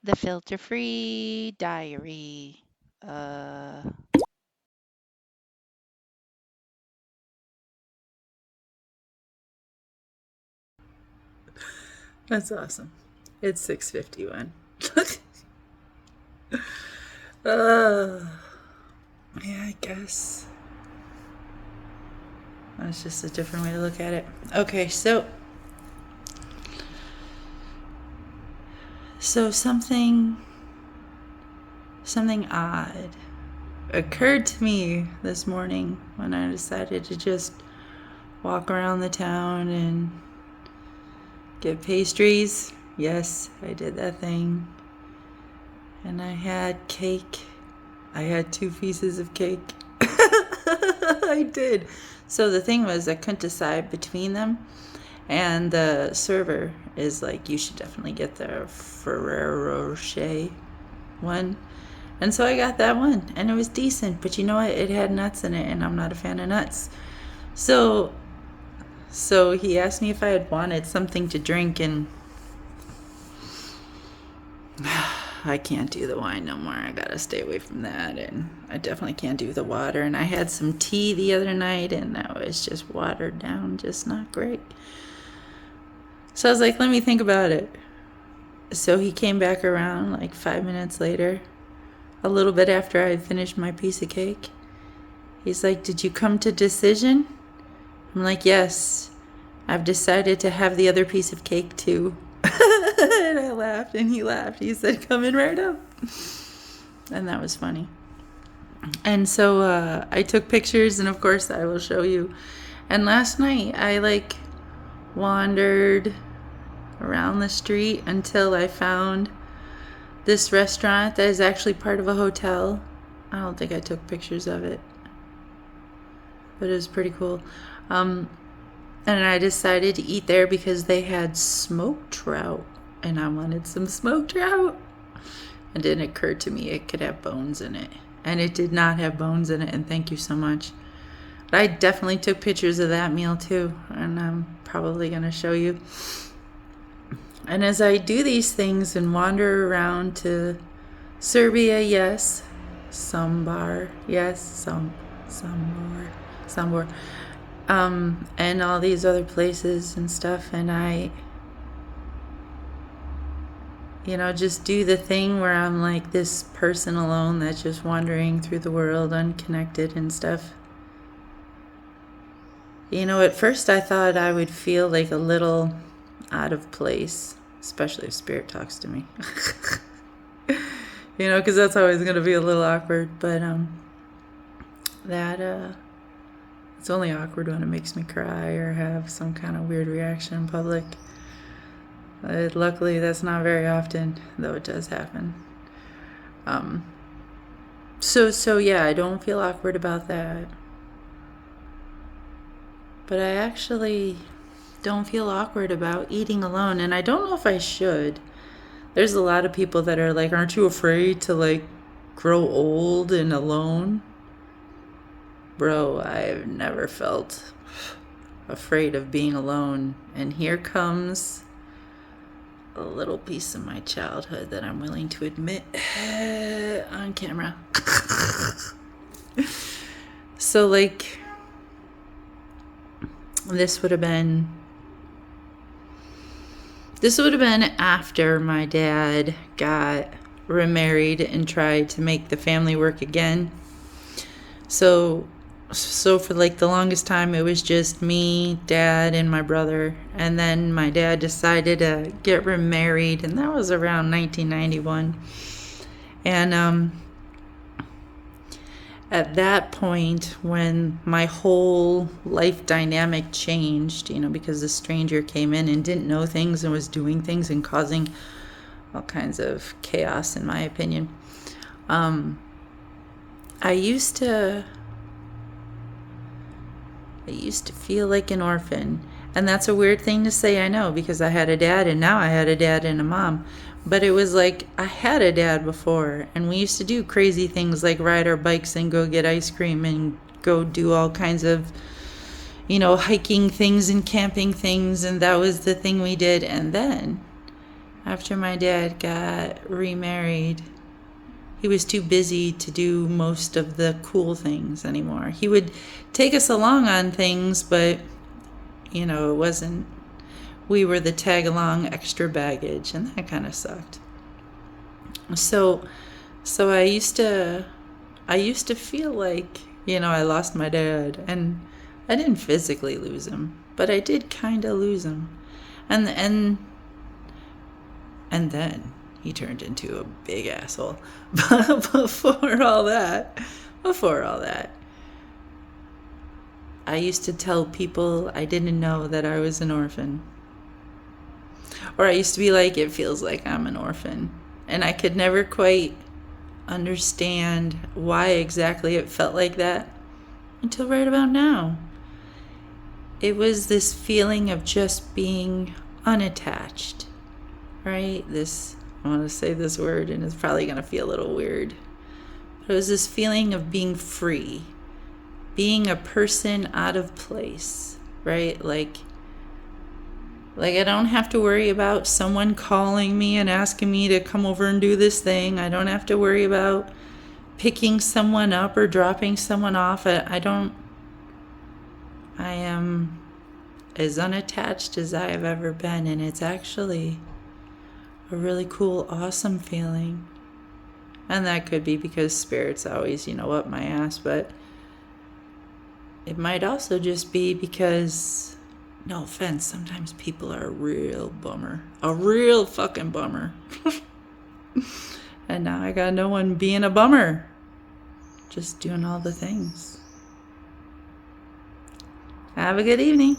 The filter-free diary. Uh, That's awesome. It's 6:51. uh, yeah, I guess. That's just a different way to look at it. Okay, so something odd occurred to me this morning when I decided to just walk around the town and get pastries. Yes, I did that thing. And I had cake. I had 2 pieces of cake. I did. So the thing was, I couldn't decide between them. And the server is like, you should definitely get the Ferrero Rocher one. And so I got that one, and it was decent. But you know what? It had nuts in it, and I'm not a fan of nuts. So he asked me if I had wanted something to drink, and I can't do the wine no more. I gotta stay away from that, and I definitely can't do the water. And I had some tea the other night, and that was just watered down, just not great. So I was like, let me think about it. So he came back around like 5 minutes later, a little bit after I had finished my piece of cake. He's like, did you come to decision? I'm like, yes, I've decided to have the other piece of cake too. And I laughed, and he laughed. He said, coming right up. And that was funny. And so I took pictures, and of course I will show you. And last night I wandered around the street until I found this restaurant that is actually part of a hotel. I don't think I took pictures of it, but it was pretty cool. And I decided to eat there because they had smoked trout, and I wanted some smoked trout. And then it occurred to me it could have bones in it, and it did not have bones in it, and thank you so much. But I definitely took pictures of that meal too, and I'm probably going to show you. And as I do these things and wander around to Serbia, yes, Sambar, yes, Sambor, and all these other places and stuff, and I, just do the thing where I'm like this person alone that's just wandering through the world unconnected and stuff. At first I thought I would feel like a little out of place, especially if spirit talks to me. Because that's always going to be a little awkward, but it's only awkward when it makes me cry or have some kind of weird reaction in public. Luckily, that's not very often, though it does happen. So yeah, I don't feel awkward about that. But I actually don't feel awkward about eating alone, and I don't know if I should. There's a lot of people that are like, aren't you afraid to grow old and alone? Bro, I've never felt afraid of being alone, and here comes a little piece of my childhood that I'm willing to admit on camera. So this would have been after my dad got remarried and tried to make the family work again. So for the longest time it was just me, dad, and my brother. And then my dad decided to get remarried, and that was around 1991. And at that point, when my whole life dynamic changed, because the stranger came in and didn't know things and was doing things and causing all kinds of chaos, in my opinion, I used to feel like an orphan. And that's a weird thing to say, I know, because I had a dad, and now I had a dad and a mom. But it was like I had a dad before, and we used to do crazy things like ride our bikes and go get ice cream and go do all kinds of, hiking things and camping things, and that was the thing we did. And then I after my dad got remarried, he was too busy to do most of the cool things anymore. He would take us along on things, but, it wasn't, we were the tag along extra baggage, and that kind of sucked. So I used to feel like, I lost my dad, and I didn't physically lose him, but I did kind of lose him. And then he turned into a big asshole. But before all that, I used to tell people I didn't know that I was an orphan. Or I used to be like, it feels like I'm an orphan. And I could never quite understand why exactly it felt like that until right about now. It was this feeling of just being unattached, right? I want to say this word and it's probably going to feel a little weird. But it was this feeling of being free, being a person out of place, right? Like I don't have to worry about someone calling me and asking me to come over and do this thing. I don't have to worry about picking someone up or dropping someone off. I am as unattached as I have ever been, and it's actually a really cool, awesome feeling. And that could be because spirit's always, up my ass, but it might also just be because, no offense, sometimes people are a real bummer. A real fucking bummer. And now I got no one being a bummer. Just doing all the things. Have a good evening.